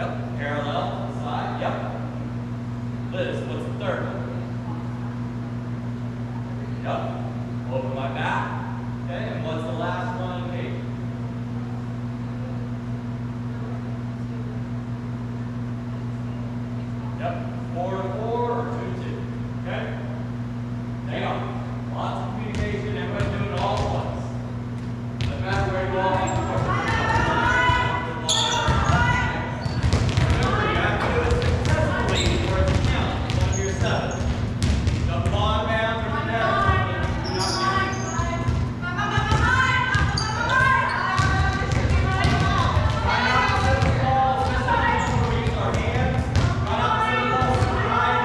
Yep. Parallel to the side. Yep. Liz, what's the third one? Yep. Open my back. Okay, and what's the last one, Kate? Yep. 4 to 4 or 2 to 2. Okay? Hang on. Lots of communication. Everybody do it all at once. Doesn't matter where you are. Remember, you have to do it successfully for it to count. It's on your 7. Jump the ball down, turn it down. Try not to set the ball, especially before we use our hands. Try not to set the ball super high.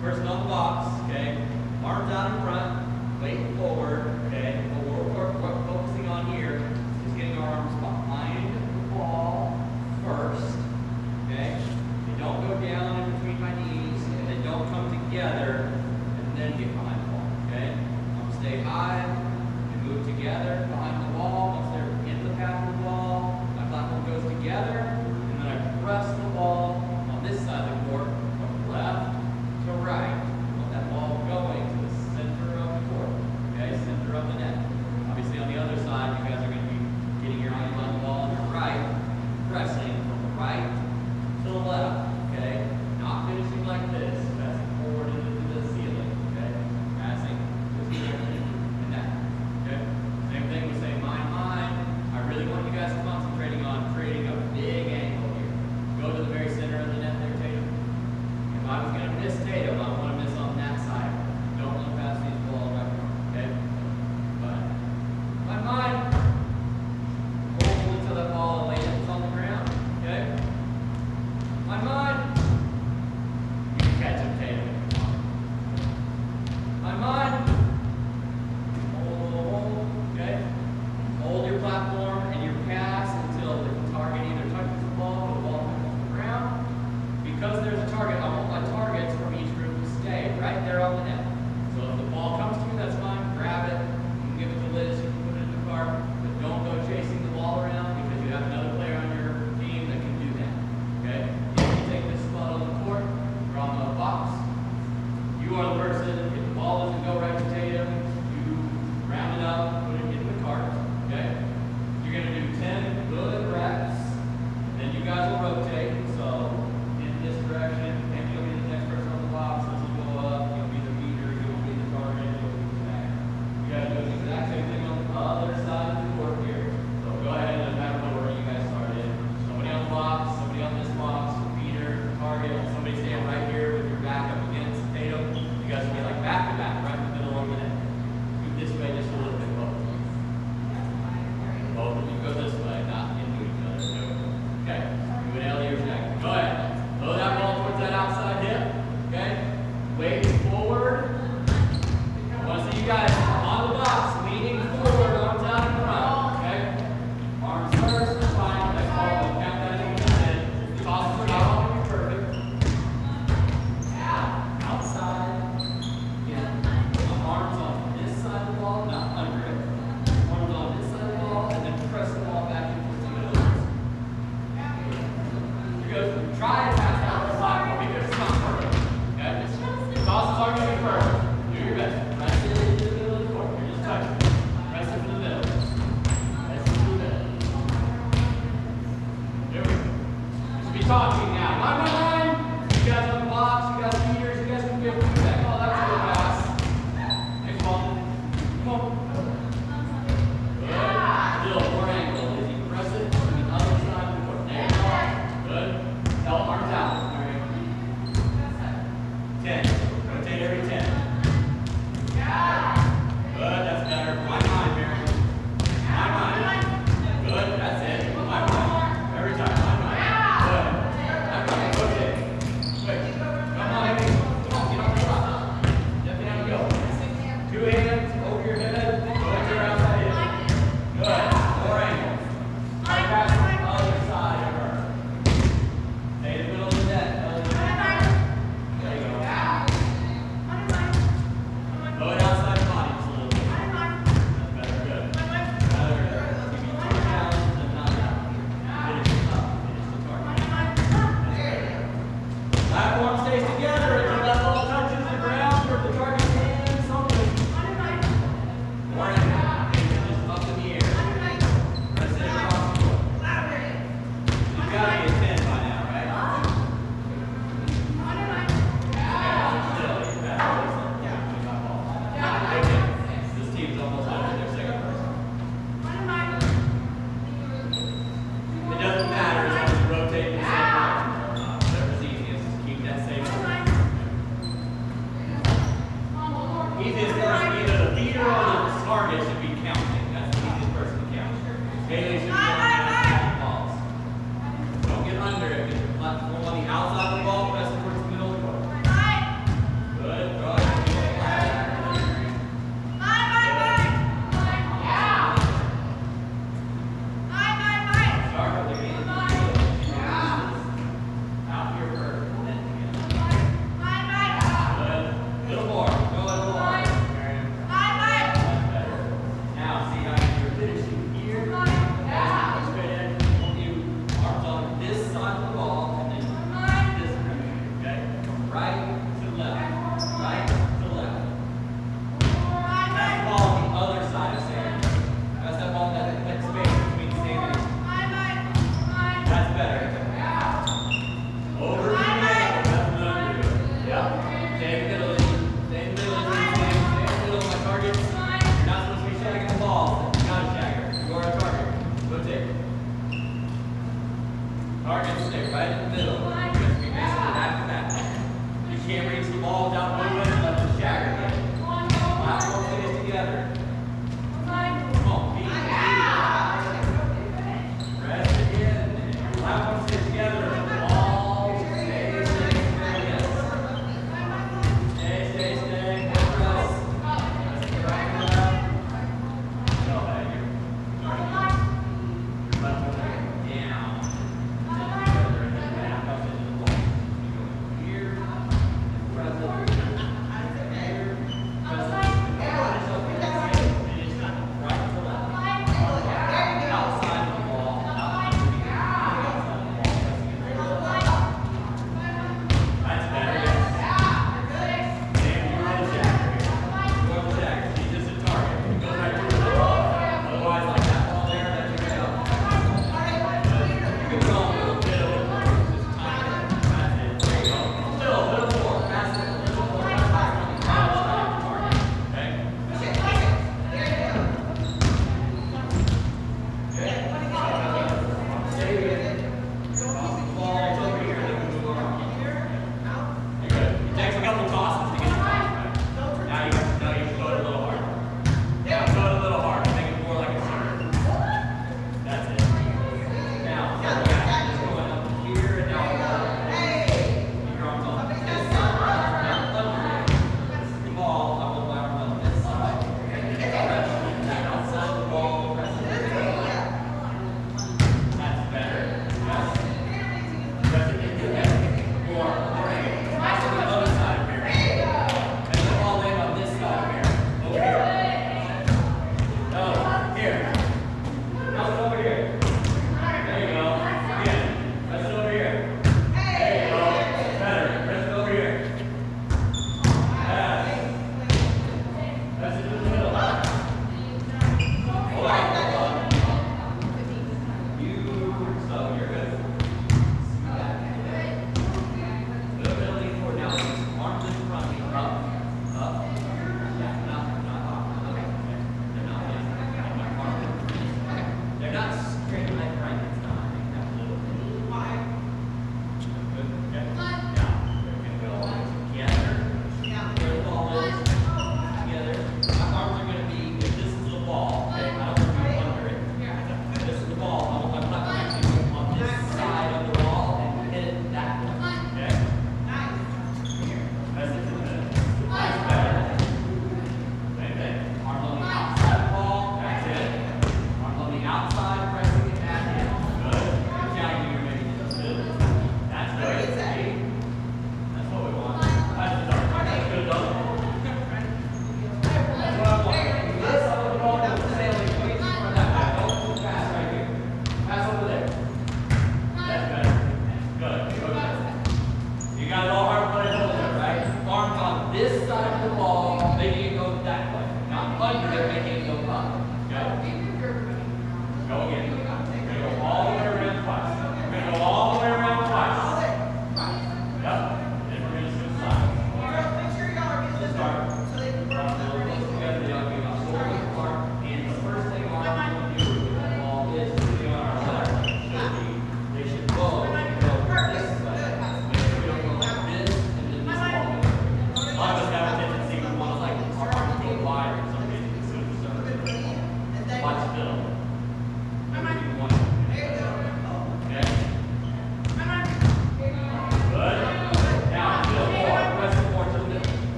Person on the box, okay? Arms out in front, weight forward, okay? What we're focusing on here is getting our arms behind the ball first, okay? They don't go down in between my knees, and they don't come together and then get behind the ball, okay? Arms stay high, and move together behind the ball. Once they're in the path of the ball, my platform goes together, and then I press the ball on this side of the court from left to right. I want that ball going to the center of the court, okay? Center of the net. Obviously on the other side, you guys are going to be getting your hands on the ball on your right, pressing from the right to the left, okay? Not finishing like this, passing forward into the ceiling, okay? Passing to the ceiling and that, okay? Same thing we say mind. I really want you guys concentrating on creating a big angle here. Go to the very center of the net there, Tatum. If I was going to miss Tatum, I want to miss on that side. Don't want to pass these balls right now, okay? But mind. Hold until that ball lands on the ground, okay? Mind. You can catch him, Tatum. Mind. Hold, okay? Hold your platform and your pass until the target either touches the ball or the ball touches the ground. Because there's a target, I want my targets from each group to stay right there on the net. So if the ball comes to you, that's fine. Grab it. You can give it to Liz. You can put it in the cart. But don't go chasing the ball around because you have another player on your team that can do that. Okay? If you take this spot on the court or on the box, you are the person. If the ball doesn't go right to Tatum, you round it up, put it in the cart. Okay? You're going to do 10 good reps. Then you guys will rotate. So in this direction, maybe you'll be the next person on the box. This will go up. You'll be the leader. You'll be the target. You'll be the back. You guys do the exact same thing on the other side of the court here. So go ahead and have a where you guys started. Somebody on the box, somebody on this box, leader, target, somebody stand right here with your back up against Tatum. You guys will be like back to back, right in the middle of the net. Move this way just a little bit. Both of you go this way, not into each other. Okay. Do an L here next. Go ahead. Throw that ball towards that outside hip. Okay. Weight forward. I want to see you guys on the box, leaning forward, arms out in front. Okay. Arms first, fine. That's all. We'll count that in the head. Toss it out. Be perfect. Outside. Yeah. Arms on this side of the ball, not under it. Arms on this side of the ball, and then press the ball back into the middle. You go try and pass that one side because it's not perfect. Okay? Tosses aren't going to be perfect. Do your best. Press it into the middle of the court. You're just touching. Press it to the middle. Press it to the middle. There we go. You should be talking now. Mind. You guys on the box, you guys leaders, you guys can give feedback. Oh, that's a good pass. Next ball. Come on. Still, more angle. As you press it from the other side of the court. There you go. Good. Tell arms out. All right. 10. Rotate every 10. Good. That's better. Mind, Mary. Mind. Good. That's it. Mind. Every time. Mind. Good. Rotate. Quick. Come on, Amy. Come on. Get on the spot. Step down and go. 2 hands over your head. Go into your outside hip. Good. More angle. Pass on the other side of her. Stay in the middle of the net. There you go. Go outside the body just a little bit. That's better. Good. Better. Give me 2 challenges and not out. Finish it up. Finish the target. That's better. Platform stays together until that ball touches the ground or the target's hand, something. More angle. Just up in the air. Press it across the court. You've got to be a 10 by now, right? Still, you're better. This team's almost out of their second person. It doesn't matter as long as you rotate the same direction. Whatever's easiest, just keep that same movement. Easiest person, either the leader or the target should be counting. That's the easiest person to count. Haley should be going down balls. Don't get Target stay right in the middle. You're going to be basically back to back. You can't reach the ball without moving. Let the shagger get it. Platform stays together. Come on, feet. Rest again. Platform stays together. Ball stays together. Stay. Rest. Rest to the right and left. Go ahead. Your left foot down. Together and then back up into the ball. You go here. Rest.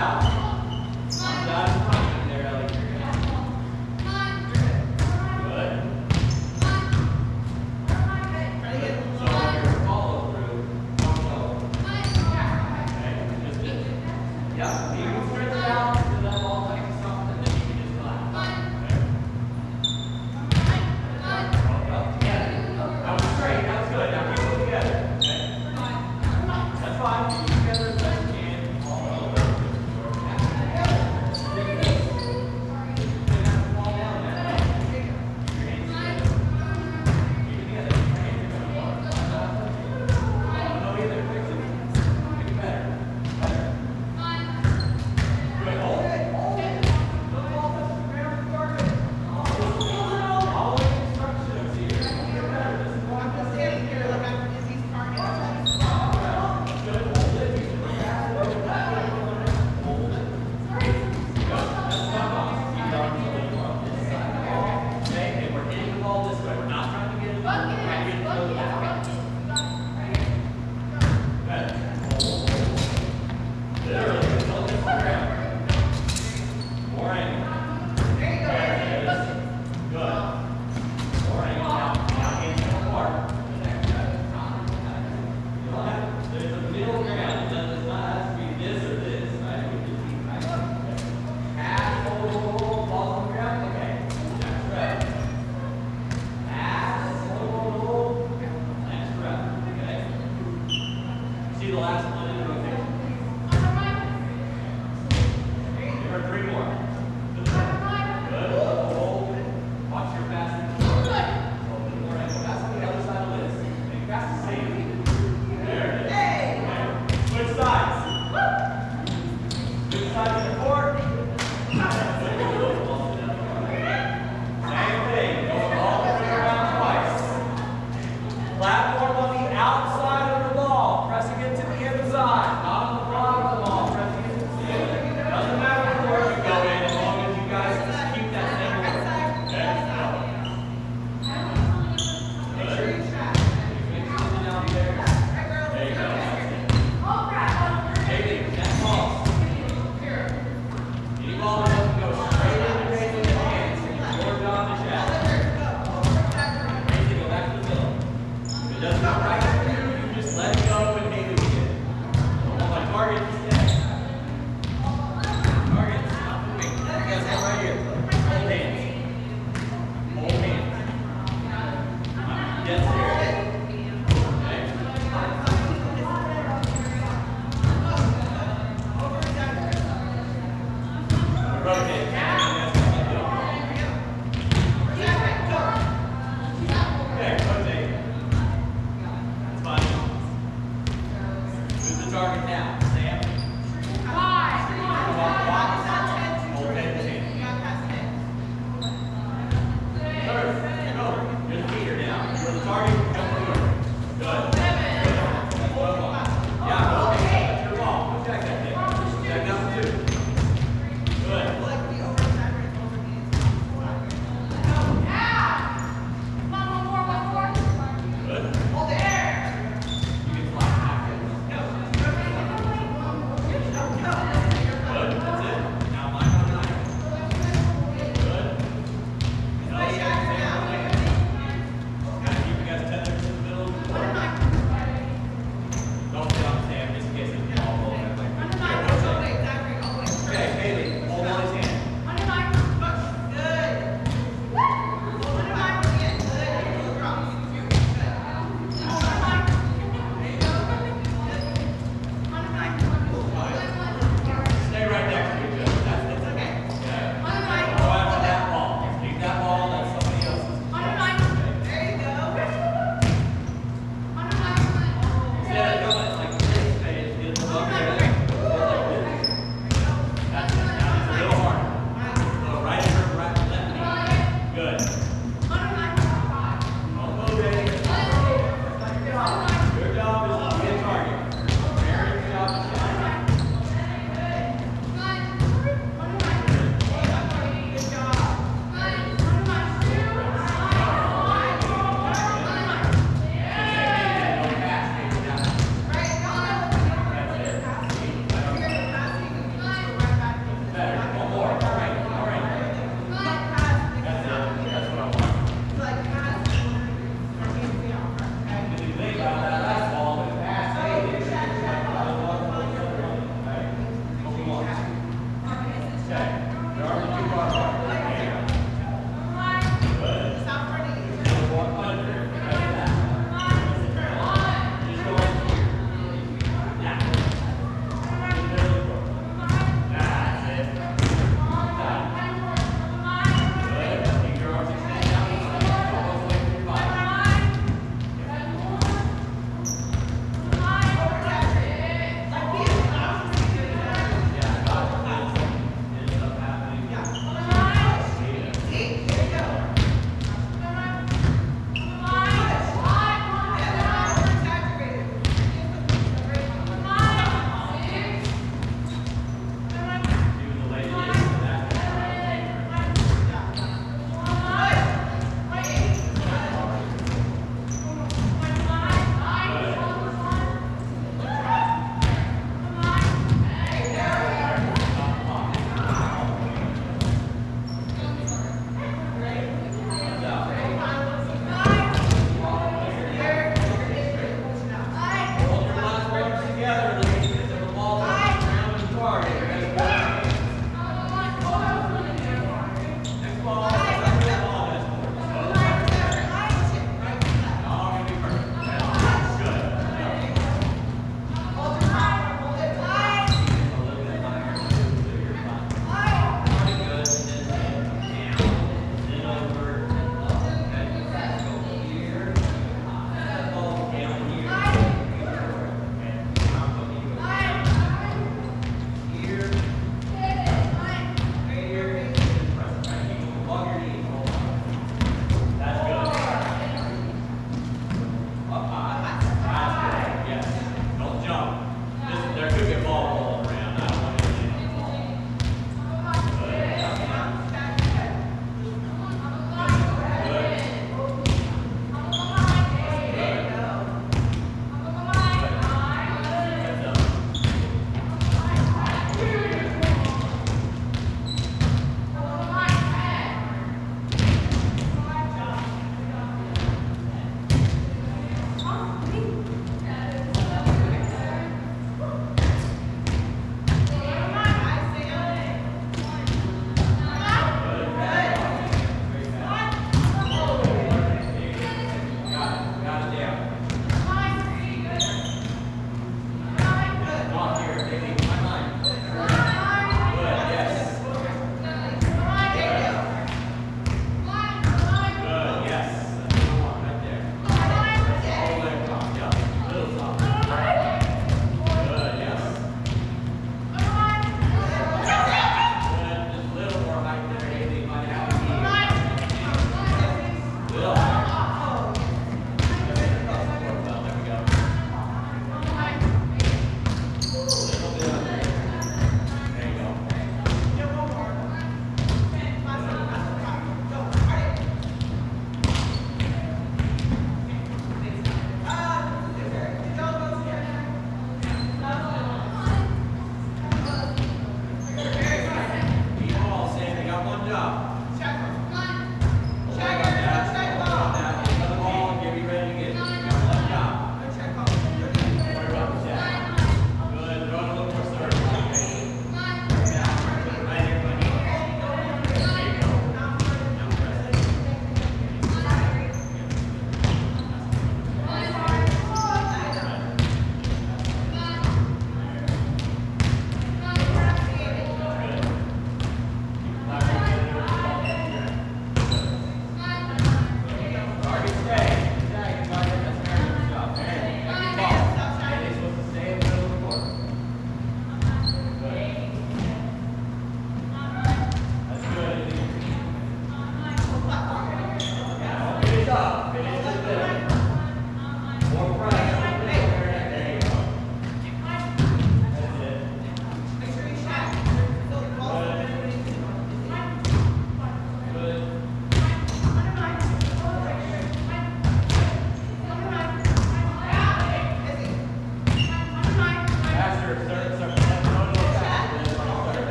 out. Arms out in front of you there, Ellie. Good. So your follow through. Don't go. Okay. Yep. You can stretch it out to that ball like something, and then you can just clap. Okay. Up together. That was straight. That was good. Now keep it together. Okay. That's fine. Keep it together as best you can. All over. Fall down there. Keep your hands together. Keep it together. Keep your hands together. No, either. Fix it. Make it better. Better.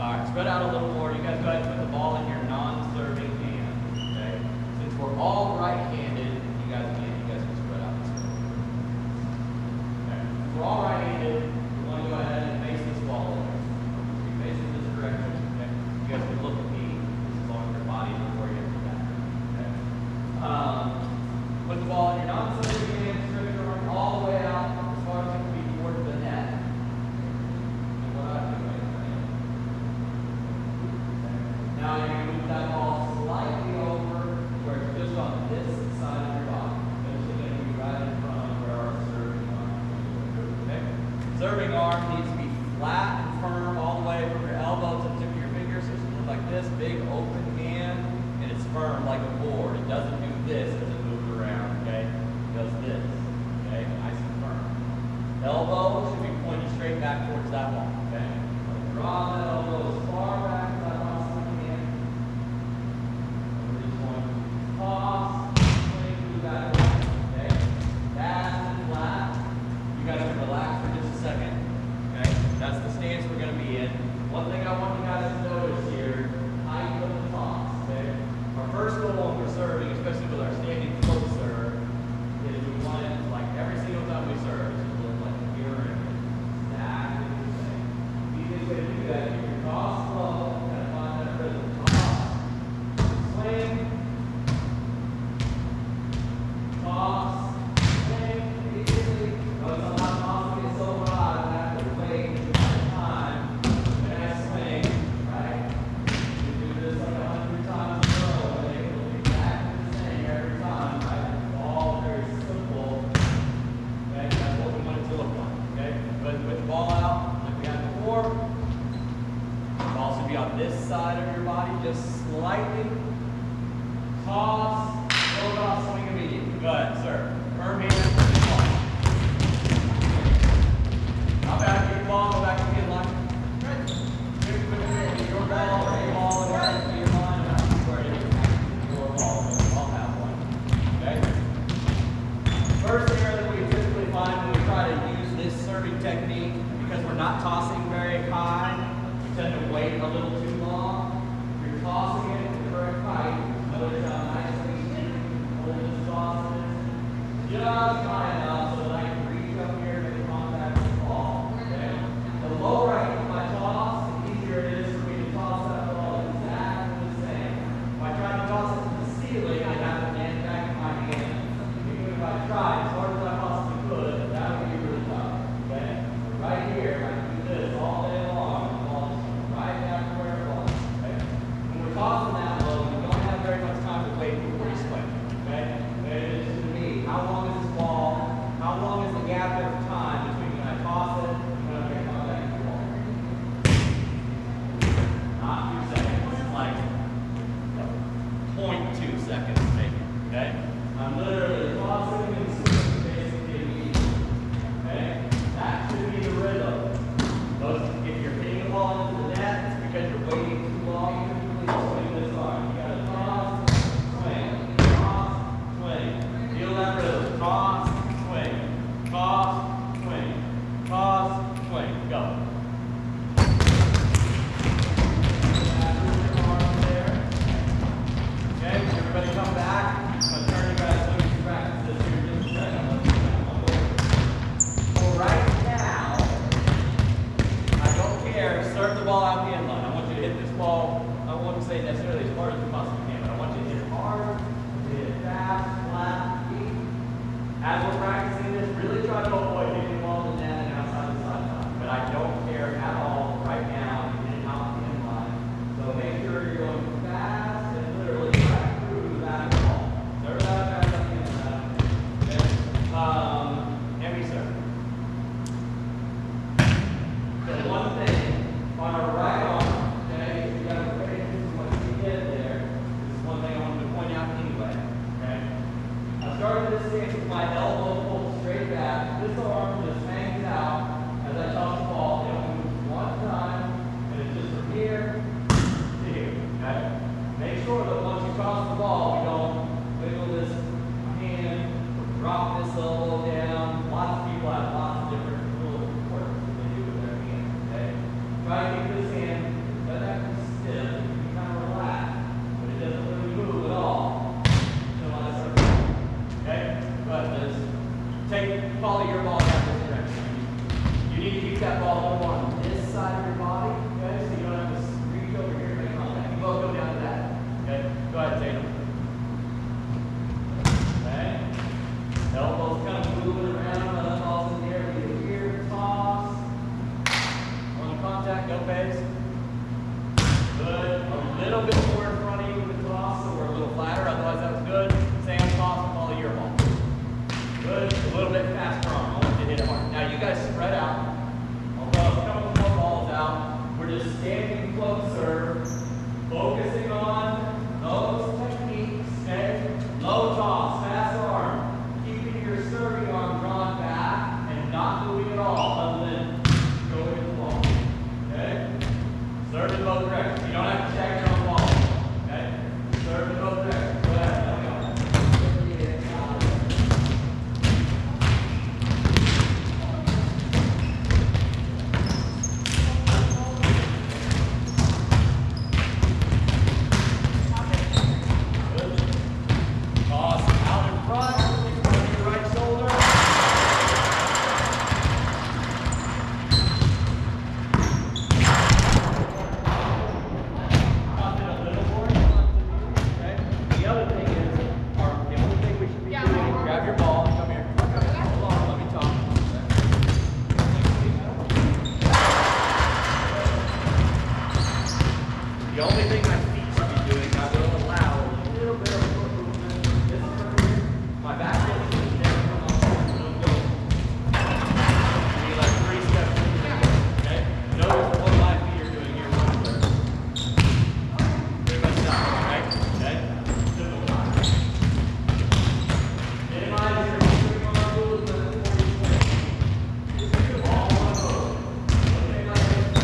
All right, spread out a little more. You guys go ahead and put the ball in your non-serving hand. Okay. Since we're all right-handed, you guys can spread out this way. Okay. Since we're all right-handed, we want to go ahead and face this ball over. You face it this direction. Okay. You guys can look at me. This is on your body before you get to that. Okay. Put the ball in your non-serving hand, stretch your arm all the way out as far as it can be towards the net. And what I'm doing. Now you're going to move that ball slightly over where it's just on this side of your body. It's going to be right in front of where our serving arm is. Okay? Serving arm needs to be flat and firm all the way from your elbow to the tip of your fingers. So it's look like this, big open hand, and it's firm like a board. It doesn't do this as it moves around, okay? It does this, okay? Nice and firm. Elbow should be pointed straight back towards that wall, okay? Draw that elbow as far back as I possibly can. And we're just going to toss, swing through that way, okay? Fast and flat. You guys can relax for just a second, okay? That's the stance we're going to be in. One thing I want you guys to notice here, height of the toss, okay? Our first goal when we're serving, especially with our standing float serve, is we want it like every single time we serve, it should look like a mirror image. Exactly the same. Easiest way to do that is you toss slow, kind of find that rhythm. Toss, swing, toss, swing, easily. Notice I'm not tossing it so hard, I have to wait time. Then I swing, right? You do this like 100 times in a row, and it will be exactly the same every time, right? It's all very simple. Okay, that's what we want it to look like. Okay, but with the ball out, like we had before, the ball should be on this side of your body, just slightly. Toss, throw it off, swing immediately. Go ahead, sir. Firm hand, put the ball. Now back to your ball, go back to the inline. Your ball, or your ball, and then your line, and that's where it is. Your ball, so I'll have one. Okay? First error that we typically find when we try to use this serving technique, because we're not tossing very high, we tend to wait a little too long. If you're tossing it at the correct height, notice how nicely hold this toss is just high enough so that I can reach up here and make contact with the ball. Okay? The lower I get my toss, the easier it is for me to toss that ball exactly the same. If I try to toss it to the ceiling, I have to land back in my hand. Even if I tried as hard as I possibly could, that would be really tough. Okay? Right here, I can do this all day long, and the ball just comes right back to where it was. Okay? When we're tossing that low, we don't have very much time to wait before you swing. Okay? And it is to me, how long is this ball? How long is the gap of time between when I toss it and when I make contact with the ball? Not 2 seconds. It's like 0.2 seconds, maybe. Okay? I'm literally tossing and swinging basically immediately. Okay? That should be the rhythm. If you're hitting the ball into the net, it's because you're waiting too long. You can really swing this arm. You gotta toss, swing, swing. Feel that rhythm. Toss, swing, toss, swing, toss, swing. Go. Okay, everybody come back. I'm going to turn you guys loose to practice this here in just a second. For right now, I don't care. Serve the ball out the end line. I want you to hit this ball, I wouldn't say necessarily as hard as you possibly can, but I want you to hit it hard, hit it fast, flat, deep. As we're practicing this, really try to avoid hitting the ball in the net and outside the sideline. But I don't care at all right now if you hit it out the end line. So make sure you're going fast and literally right through the back of the ball. Serve that back up the end line. Okay? And we serve. So one thing, on our right arm, okay, you got to pay attention to what you did there. Serve in both directions. You don't have to check your own ball. Okay? Serve in both directions. Go ahead. Let me go. The only thing my feet should be doing, I will allow a little bit of foot movement. This is right here. My back foot should never come off. It'll go. Be like 3 steps. Okay? Notice what my feet are doing here. Pretty much that. Okay? Okay? Minimize your moving on movement before you swing. Just do all one move. Okay, like this.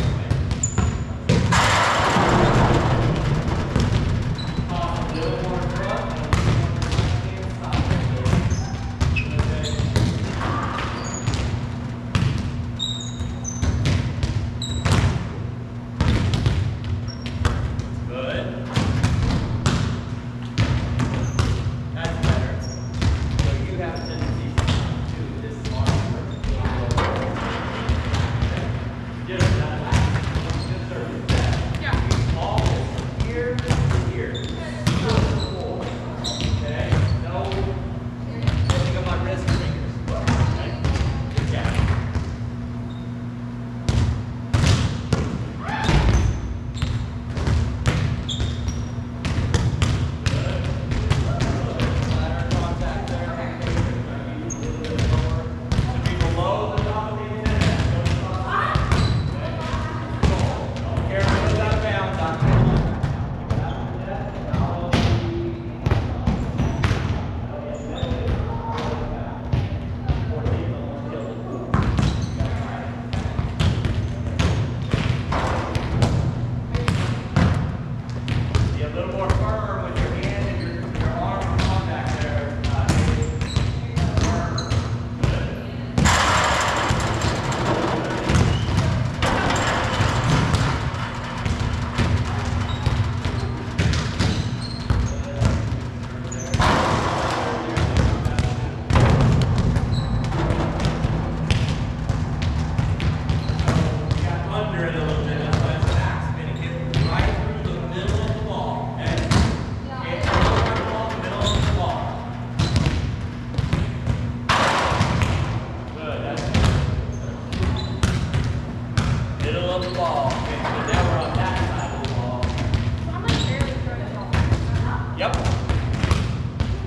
Yep.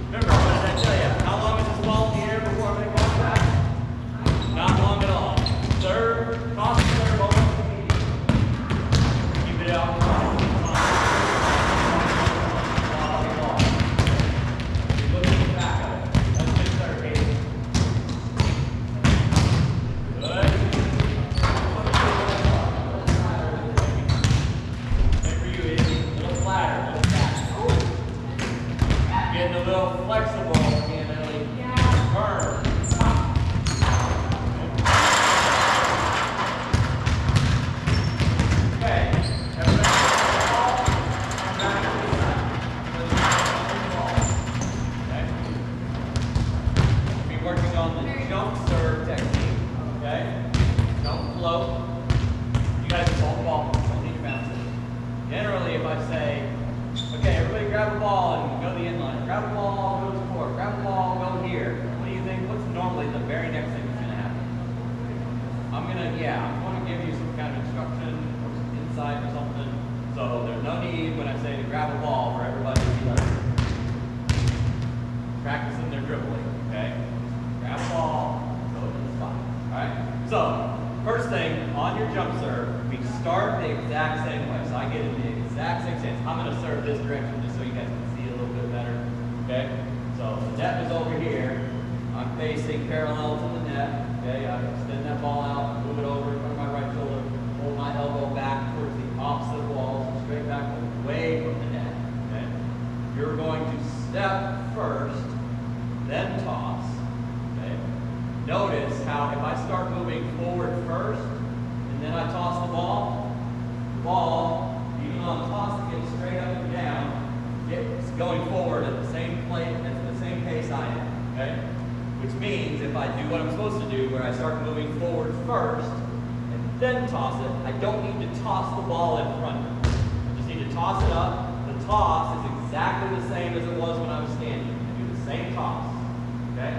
Remember, what did I tell you? How long is this ball in the air before it makes contact? Not long at all. Serve, toss the serve over to the medium. Keep it out. You're looking at the back of it. That's a good serve, Katie. Good. Same for you, Izzy. A little flatter, a little faster. Getting a little flexible, getting really firm. Okay, everybody come back to the side. Okay? We'll be working on the jump serve technique. Okay? Don't float. You guys just hold the ball. Don't need to bounce it. Generally, if I say, okay, everybody grab a ball and go to the end line. Grab a ball, go to the court. Grab a ball, go here. What do you think? What's normally the very next thing that's going to happen? I'm going to give you some kind of instruction or some insight or something. So there's no need when I say to grab a ball for everybody to be like practicing their dribbling, okay? Grab a ball, go to the spot. Alright? So, first thing, on your jump serve, we start the exact same way. So I get in the exact same stance. I'm going to serve this direction just so you guys can see a little bit better. Okay? So the net is over here. I'm facing parallel to the net. Okay? I extend that ball out, move it over in front of my right shoulder, hold my elbow back towards the opposite I do what I'm supposed to do, where I start moving forward first and then toss it, I don't need to toss the ball in front. I just need to toss it up. The toss is exactly the same as it was when I was standing. I do the same toss. Okay?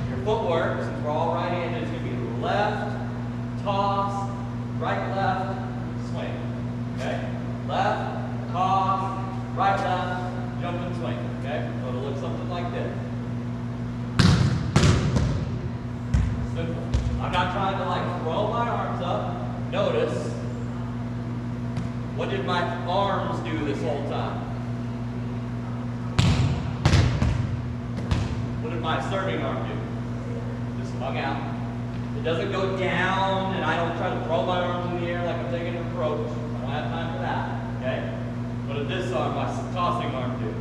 Your footwork, since we're all right-handed, is going to be left, toss, right, left, swing. Okay? Left, toss, right, left, jump and swing. Okay? So it'll look something like this. Simple. I'm not trying to like throw my arms up. Notice, what did my arms do this whole time? What did my serving arm do? Just hung out. It doesn't go down, and I don't try to throw my arms in the air like I'm taking an approach. I don't have time for that. Okay? What did this arm, my tossing arm, do?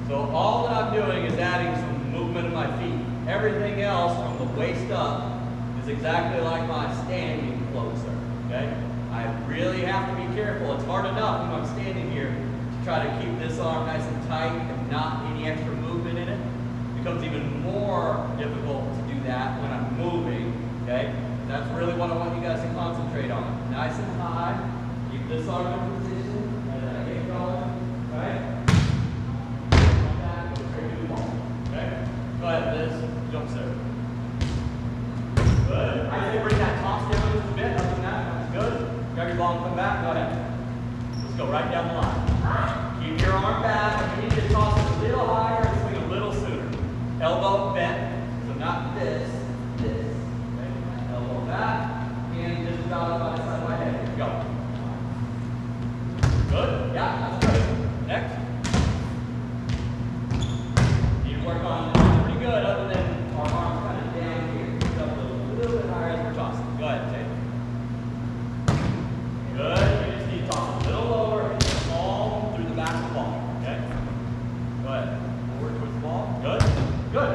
So all that I'm doing is adding some movement of my feet. Everything else from the waist up is exactly like my standing float serve. Okay? I really have to be careful. It's hard enough when I'm standing here to try to keep this arm nice and tight and not any extra movement in it. It becomes even more difficult to do that when I'm moving. Okay? That's really what I want you guys to concentrate on. Nice and high. Keep this arm in position. And then I get going. Right? Come back, go straight to the ball. Okay? Go ahead, Liz. Jump serve. Good. I say bring that toss down just a bit. Other than that, that's good. Grab your ball and come back. Go ahead. Let's go right down the line. Keep your arm back. You need to toss it a little higher and swing a little sooner. Elbow bent. So not this. This. Okay. Elbow back. And just about up by the side of my head. Go. Good. Yeah, that's good. Next. Need to work on this pretty good, other than our arms kind of down here. Up a little bit higher as we're tossing. Go ahead, Tate. Good. You just need to toss a little lower and fall through the back of the ball. Okay? Go ahead. Forward towards the ball. Good. Good.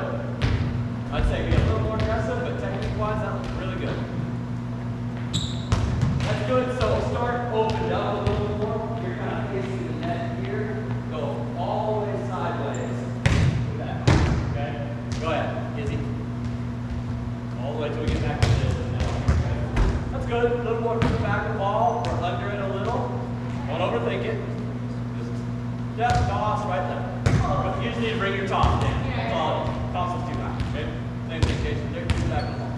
I'd say be a little more aggressive, but technique-wise, that looks really good. That's good. So we'll start opened up a little more. You're kind of facing the net here. Go all the way sideways. Do that. Okay? Go ahead. Izzy. All the way till we get back to this. And then that's good. A little more to the back of the ball. We're under it a little. Don't overthink it. Just step, toss, right there. You just need to bring your toss down. That's all. Toss is too high. Okay? Same thing, Jason. There, to the back of the ball.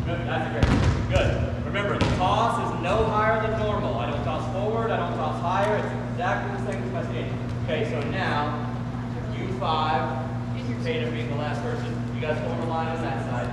Good. That's great. Good. Remember, the toss is no higher than normal. I don't toss forward. I don't toss higher. It's exactly the same as my standing. Okay, so now, you 5, Tatum being the last person. You guys form a line on that side.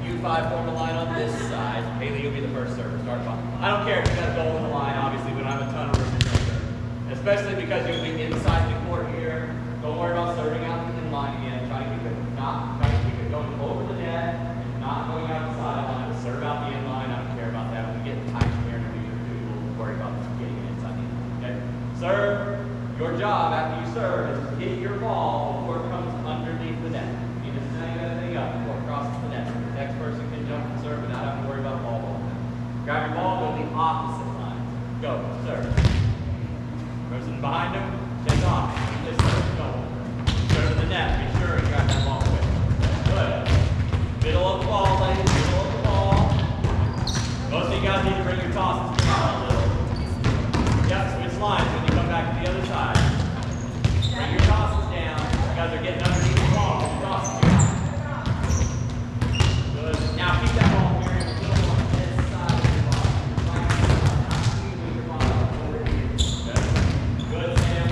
You 5 form a line on this side. Haley, you'll be the first server. Start off. I don't care if you guys go in the line. Obviously, we don't have a ton of room to serve. Especially because you'll be inside the court here. Don't worry about serving out in line again. Try to keep it going over the net and not going outside line. Serve out the in line. I don't care about that. When we get tight here and we'll worry about getting it inside the in. Okay? Serve. Your job after you serve is to hit your ball before it comes underneath the net. You just snag that thing up before it crosses the net. The next person can jump and serve without having to worry about ball rolling. Grab your ball, go the opposite line. Go, serve. Person behind him, take off. Just serve. Go. Serve to the net. Be sure you grab that ball quick. Good. Middle of the ball, ladies. Middle of the ball. Most of you guys need to bring your tosses down a little. Yep, switch lines when you come back to the other side. Bring your tosses down. You guys are getting underneath the ball. Your tosses down. Good. Now keep that ball here in the middle on this side of your ball. Right side. Not moving your ball over here. Okay. Good, Sam.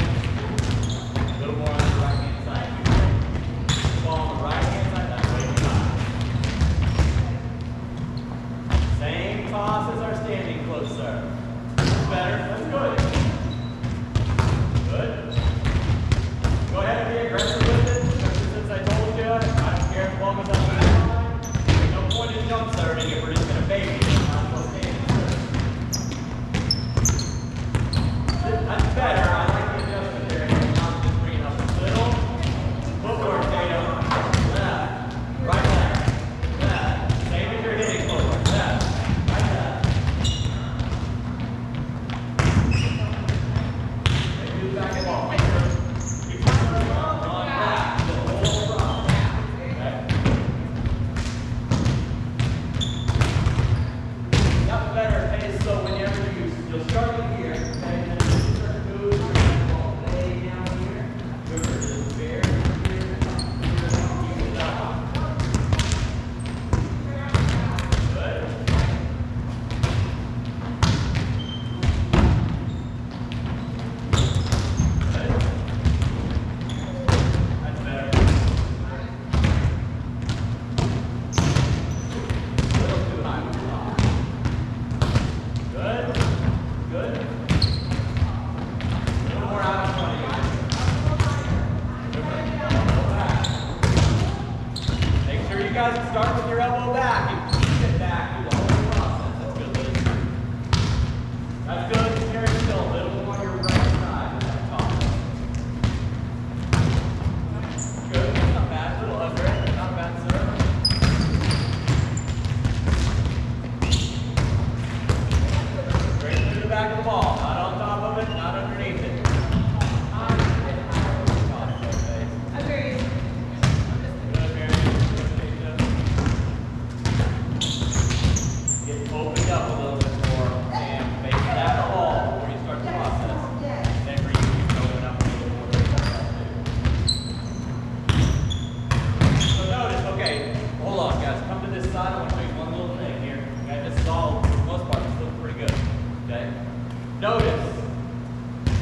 Notice,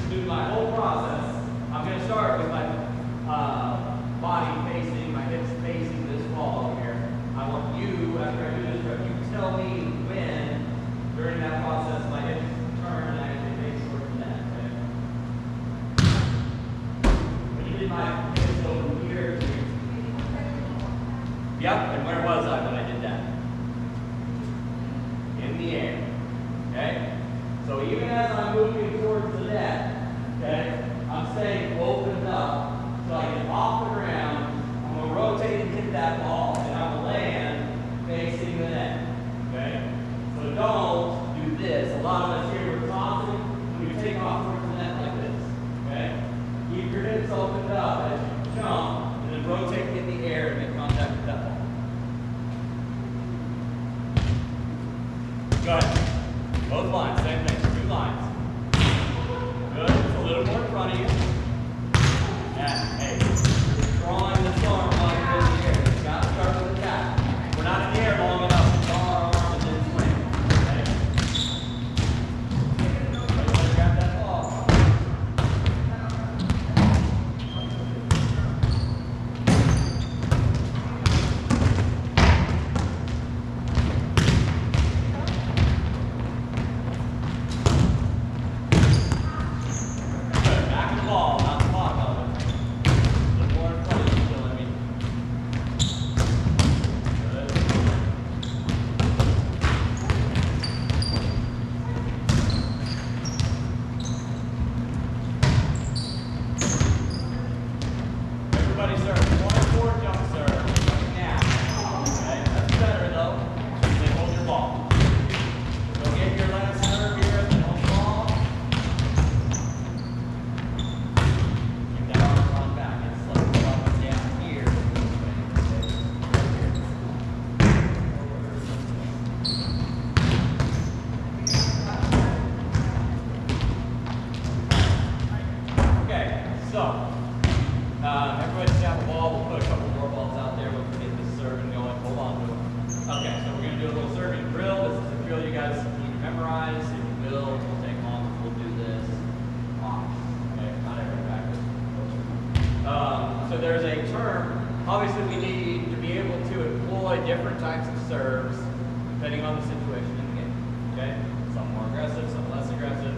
through my whole process, I'm going to start with my body facing, my hips facing this wall over here. I want you, after I do this rep, you to tell me when, during that process, my hips turn and I actually face towards the net. Okay? When you did my hips over here, yep, and where was I when I did that? In the air. Okay? So even as I'm moving towards the net, okay, I'm staying opened up so I get off the ground. I'm going to rotate and hit that ball, and I will land facing the net. Okay? So don't do this. A lot of us here we're tossing, and we take off towards the net like this. Okay? Keep your hips opened up as you jump, and then rotate in the air and make contact with that ball. Go ahead. Both lines, same thing. 2 lines. Good. Just a little more in front of you. And hey, you're drawing this arm while you're in the air. You got to start with the tap. We're not in the air long enough to draw our arm and then swing. Okay? Everybody want to grab that ball. Everybody's got the ball. We'll put a couple more balls out there. We'll get this serving going. Hold on to it. Okay, so we're going to do a little serving drill. This is a drill you guys need to memorize. If you will, it will take long. We'll do this. Okay, not every practice. So there's a term. Obviously, we need to be able to employ different types of serves depending on the situation in the game. Okay, some more aggressive, some less aggressive.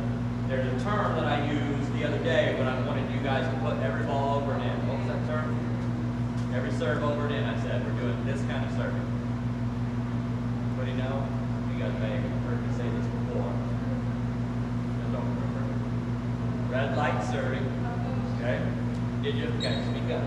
There's a term that I used the other day when I wanted you guys to put every ball over and in. What was that term? Every serve over and in. I said we're doing this kind of serving. Anybody know? You guys may have heard me say this before. I don't remember. Red light serving. Okay. Did you? Okay. Speak up.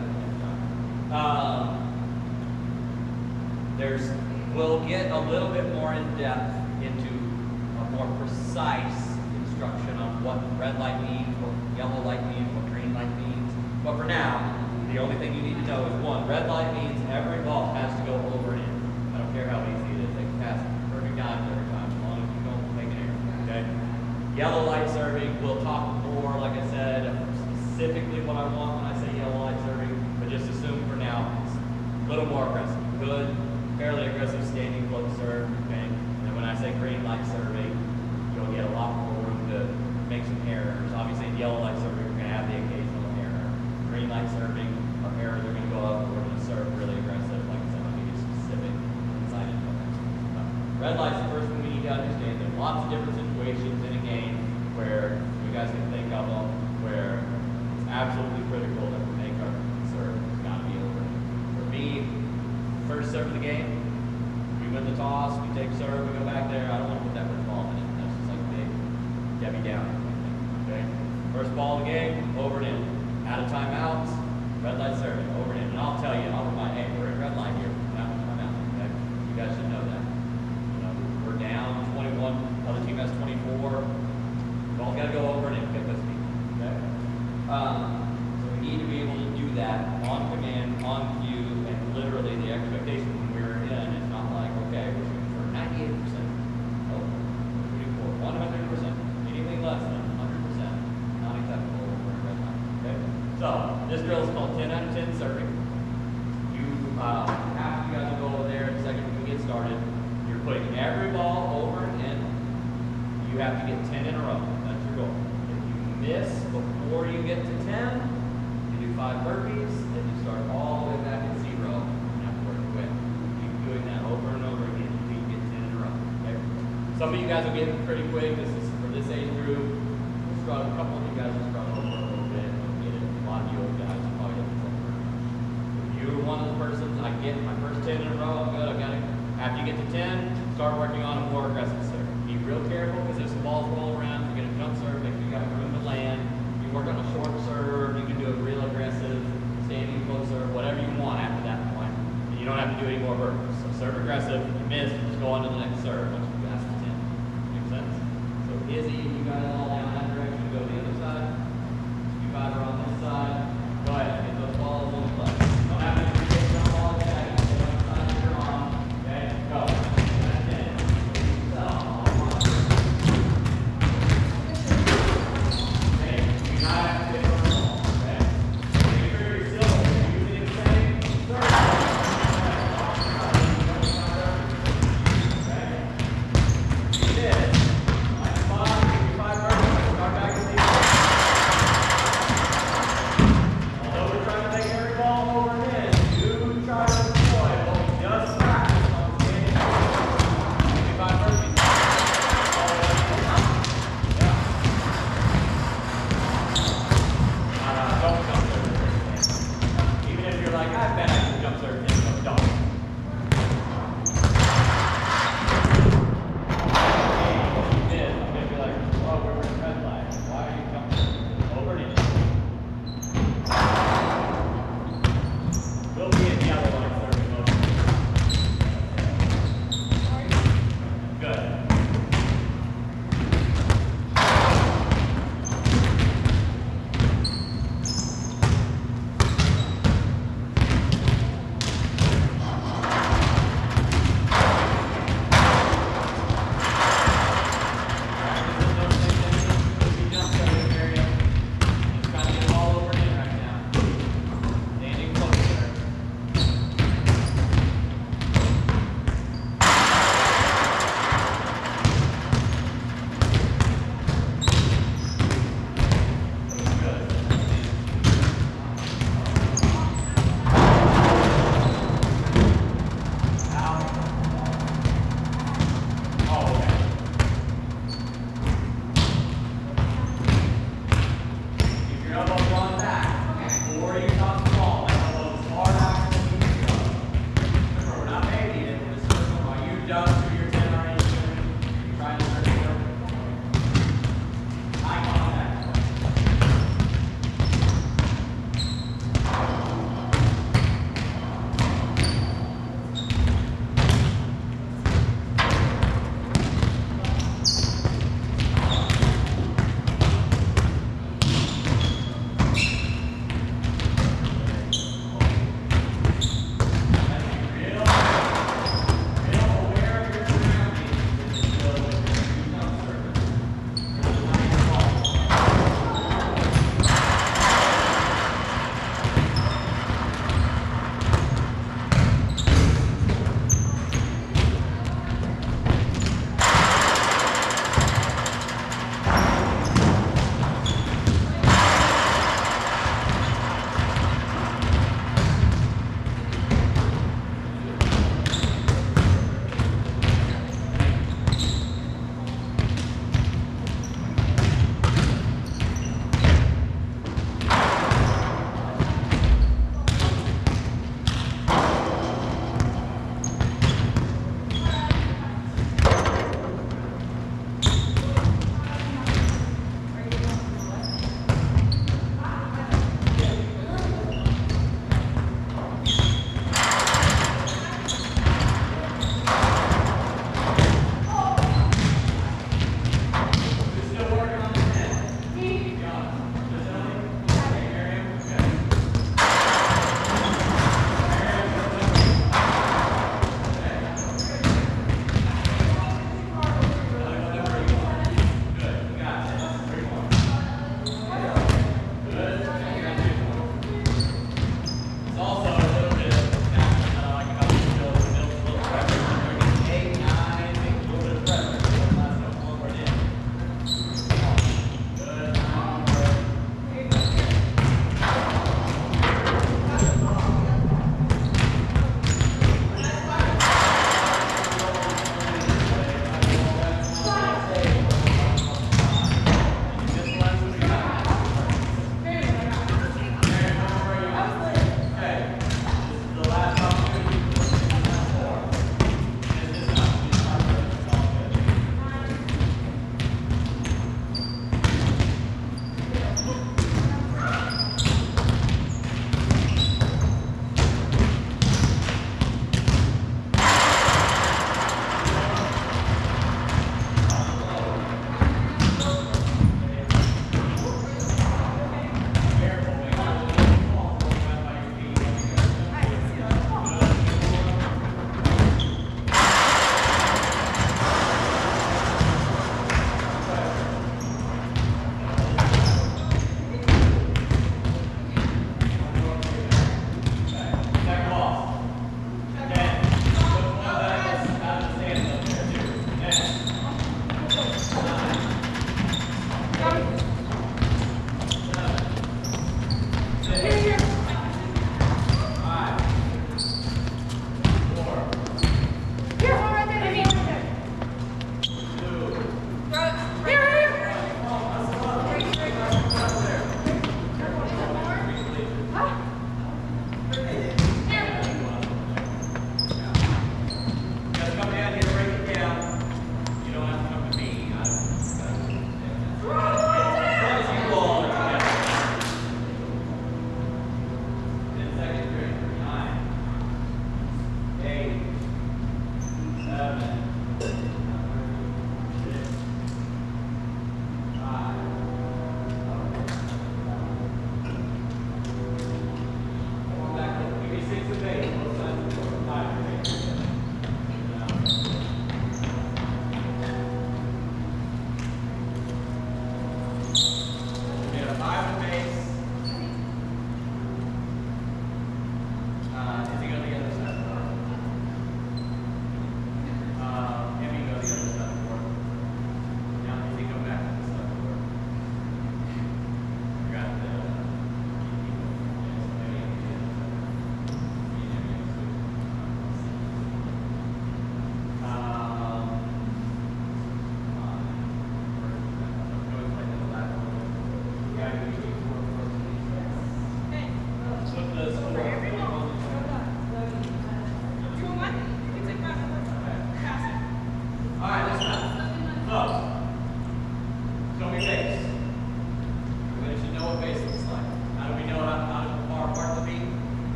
We'll get a little bit more in depth into a more precise instruction on what red light means, what yellow light means, what green light means. But for now, the only thing you need to know is one, red light means every ball has to go over and in. I don't care how easy it is, they can pass perfect dimes every time, as long as you don't make an error, okay? Yellow light serving, we'll talk more, like I said, specifically what I want when I say yellow light serving, but just assume for now, it's a little more aggressive. Good, fairly aggressive standing float serve, okay? And then when I say green light serving, you'll get a lot more room to make some errors. Obviously, in yellow light serving, we're going to have the occasional error. Green light serving, our errors are going to go up, and we're going to serve really aggressive. Like I said, I'll give you specific insight into that. Red light's the first thing we need to understand. There's lots of different situations in a game where you guys can think of them, where it's absolutely critical that we make our serve. It's got to be over. For me, first serve of the game, we win the toss, we take serve, we go back there. I don't want to put that first ball in it. That's just like a big Debbie Downer. Okay? First ball of the game, over and in. Out of timeouts, red light serving, over and in. And I'll tell you, I'll remind, hey, we're in red light here. Out of timeout. Okay? You guys should know that. You know, we're down 21, other team has 24. We've all got to go over and in, pick this team. Okay? So we need to be able to do that on command, on cue, and literally the expectation when we're in is not like, okay, we're shooting for 98%. Oh, we're shooting for 100%. Anything less than 100%, not acceptable over a red line. Okay? So this drill is called 10 out of 10 serving. After you guys will go over there in a second when we get started, you're putting every ball over and in. You have to get 10 in a row. That's your miss before you get to 10, you do 5 burpees, then you start all the way back at 0 and have to work your way. Keep doing that over and over again until you get 10 in a row. Okay? Some of you guys will get it pretty quick. This is for this age group. A couple of you guys will struggle for a little bit. Don't get it. A lot of you old guys probably don't get it. If you're one of the persons, I get my first 10 in a row, I'm good. I got it. After you get to 10, start working on a more aggressive serve. Be real careful because there's some balls rolling around. You're gonna jump serve, make sure you got room to land. You work on a short serve. You can do a real aggressive standing close serve, whatever you want after that point. And you don't have to do any more burpees. So serve aggressive. If you miss, just go on to the next serve once you pass the 10. Make sense? So Izzy, you got it all down that direction. Go to the other side. You guys are on this side. Go ahead. Get those balls in play. Don't have to get down all day. Get on the side you're on. Okay? Go. That's it. Okay. You gotta have to get on the ball. Okay? Make sure you're still using the same serve. Okay? This. Nice spot. 5 burpees.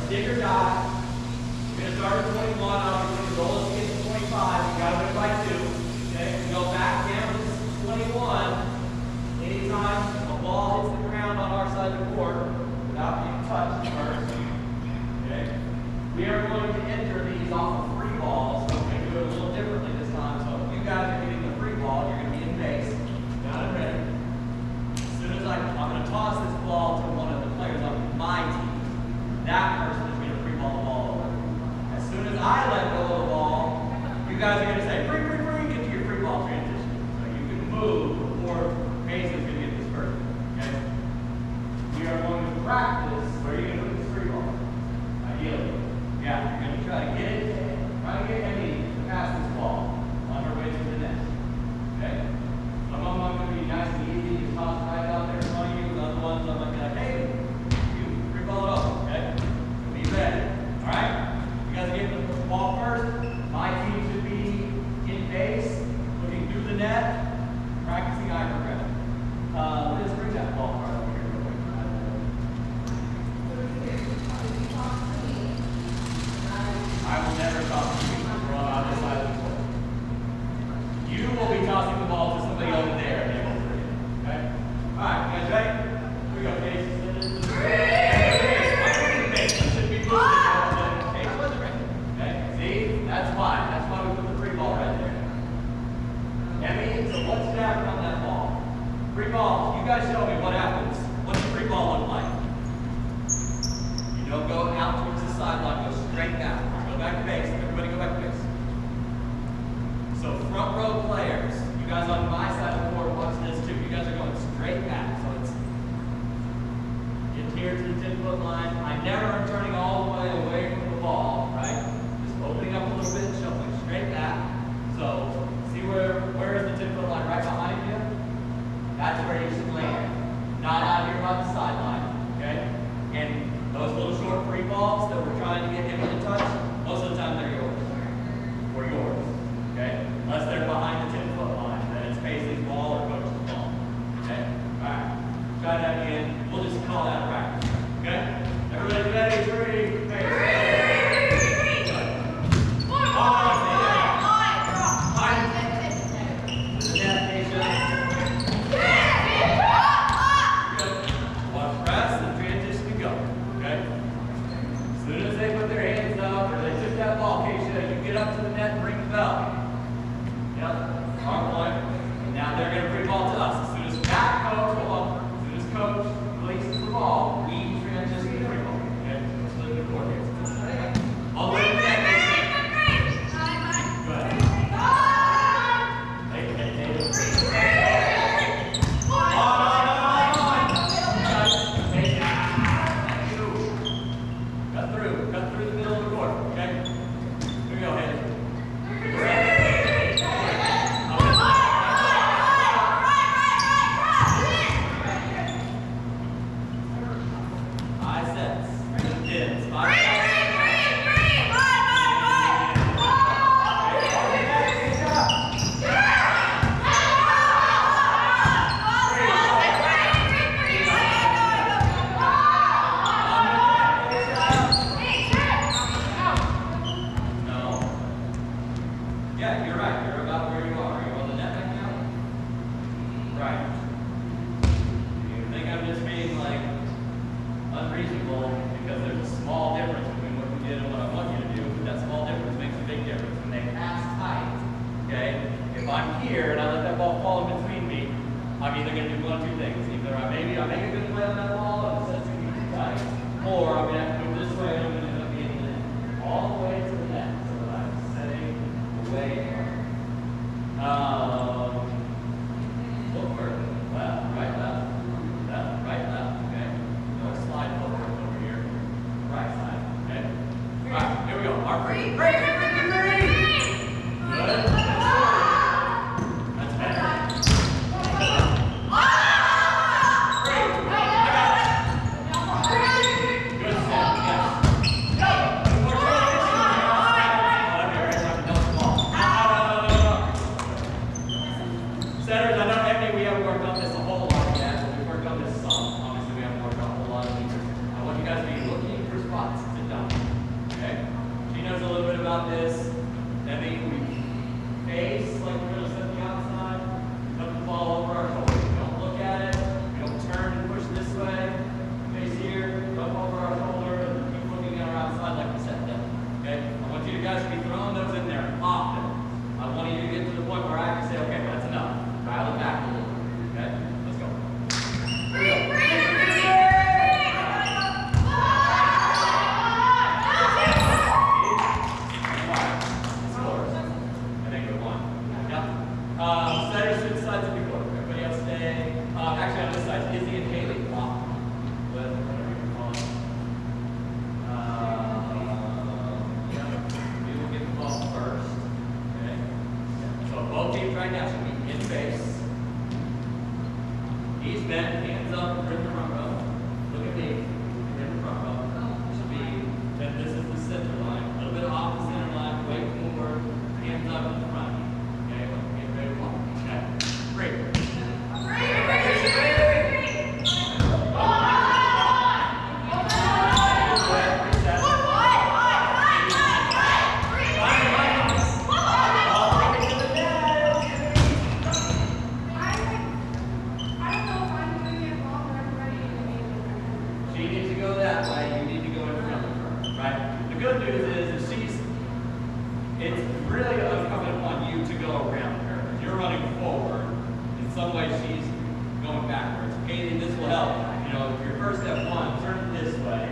dig or die. You're going to start at 21. Obviously, the goal is to get to 25. You got to win by 2. Okay? You go back down to 21. Anytime a ball hits the ground on our side of the court without being touched first. Okay? We are going to enter these off of free balls. So we're going to do it a little differently this time. So if you guys are getting the free ball, you're going to be in base. Got it ready. As soon as I'm going to toss this ball to one of the players on my team, that person is going to free ball the ball over. As soon as I let go of the ball, you guys are going to say, free, free, free, get to your free ball transition. So you can move before base is going to get dispersed. Okay? We are going to practice where you're going to put this free ball. Ideally. Yeah, you're going to try to get it, try to get Emmy to pass this ball on her way to the net. Okay? Some of them are going to be nice and easy, just toss it right out there in front of you. The other ones I'm going to be like, hey, you free ball it over. Okay? So be ready. Alright? You guys are getting the ball first. My team should be in base, looking through the net, practicing eye progression. Let's bring that ball part over here real quick. I will never toss you on this side of the court. You will be tossing the ball to somebody over there and they will free it. Okay? Alright, you guys ready? Here we go, Case. It should be moving. Case wasn't ready. Okay? See? That's why. That's why we put the free ball right there. Emmy, so what's happening on that ball? Free ball. You guys show me what happens. What's the free ball look like? You don't go out towards the sideline, go straight back. Go back to base. Everybody go back to base. So front row players, you guys on my side of the court, watch this too. You guys are going straight back. So it's get here to the 10-foot line. I never am turning all the way away from the ball, right? Just opening up a little bit, shuffling straight back. So see where is the 10-foot line? Right behind you? That's where you should land. Not out here by the sideline. Okay? And those little short free balls that we're trying to get him to touch, most of the time they're yours. Or yours. Okay? Unless they're behind the 10-foot line. Then it's Paisley's ball or Coach's ball. Okay? Alright. Try that again. We'll just call that a practice. Okay? Everybody ready? 3, Paisley. Good. Press and transition to go. Okay? As soon as they put their hands up or they took that ball, Keisha, you get up to the net and ring the bell. Yep. Arm point. And now they're going to free ball to us. As soon as that coach, as soon as coach releases the ball, we transition to free ball. Okay? Let's look at the court here. All the way to the net. Go ahead. Cut through the middle of the court, okay? Here we go, Haley. Five sets. To the pins. 5 sets. Yeah, you're right. You're about where you are. Are you on the net right now? Right. You think I'm just being like unreasonable because there's a small difference between what you did and what I want you to do, but that small difference makes a big difference. When they pass tight, okay? If I'm here and I let that ball fall in between me, I'm either going to do one of two things. Either I make a good play on that ball and it's going to be too tight, or I'm going to have to move this way and I'm going to end up getting the net. All the way to the net. So that I'm setting way forward, left, right, left, okay? No slide forward over here. Right side, okay? Alright, here we go. Our free. Good. That's better. Good set, yes. Setters, I know Emily, we haven't worked on this a whole lot yet, but we've worked on this some. Obviously, we haven't worked on a whole lot of these. I want you guys to be looking for spots to dunk. Both teams right now should be in base. Knees bent, hands up, we're in the front row. Look at me. We're in the front row. Should be, this is the center line. A little bit off the center line, weight forward, hands up in the front. Okay, get ready to walk. Okay. Great. She needs to go that way, you need to go in front of her, right? The good news is it's really incumbent upon you to go around her. You're running forward. In some way, she's going backwards. Katie, this will help. You know, if your first step one, turn this way.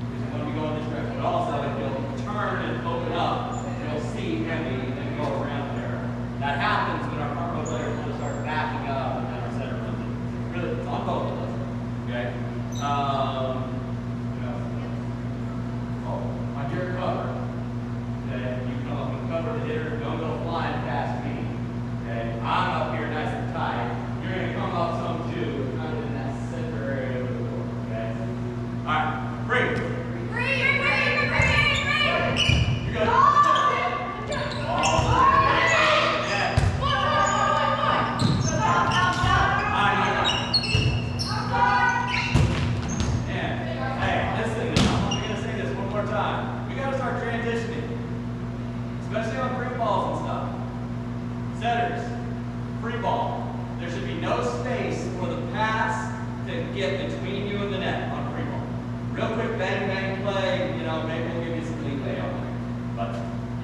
Because you want to be going this direction. But also, if you'll turn and open up, you'll see heavy and go around there. That happens when our front row players want to start backing up and then our center runs. Really, it's on both of us. Okay? On your cover, okay, you come up and cover the hitter, don't go flying past me. Okay, I'm up here nice and tight. You're going to come up some too, kind of in that center area of the court. Okay? Alright, break. You got it. Especially on free balls and stuff. Setters, free ball. There should be no space for the pass to get between you and the net on free ball. Real quick bang bang play, you know, maybe we'll give you some leeway on there. But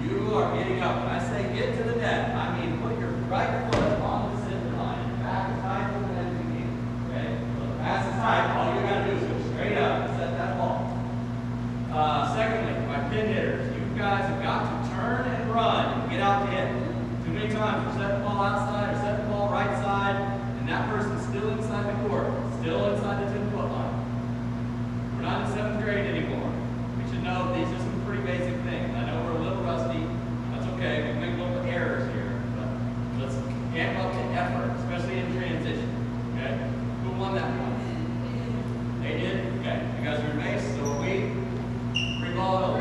you are getting up. When I say get to the net, I mean put your right foot on the center line. Back as high as the net you can. Okay? So the pass is high. All you gotta do is go straight up and set that ball. Secondly, my pin hitters, you guys have got to turn and run and get out to hit. Too many times you set the ball outside or set the ball right side, and that person's still inside the court, still inside the 10-foot line. We're not in 7th grade anymore. We should know these are some pretty basic things. I know we're a little rusty. That's okay. We can make little errors here, but let's amp up the effort, especially in transition. Okay? Who won that one? They did? Okay. You guys are in base, so are we. Free ball over.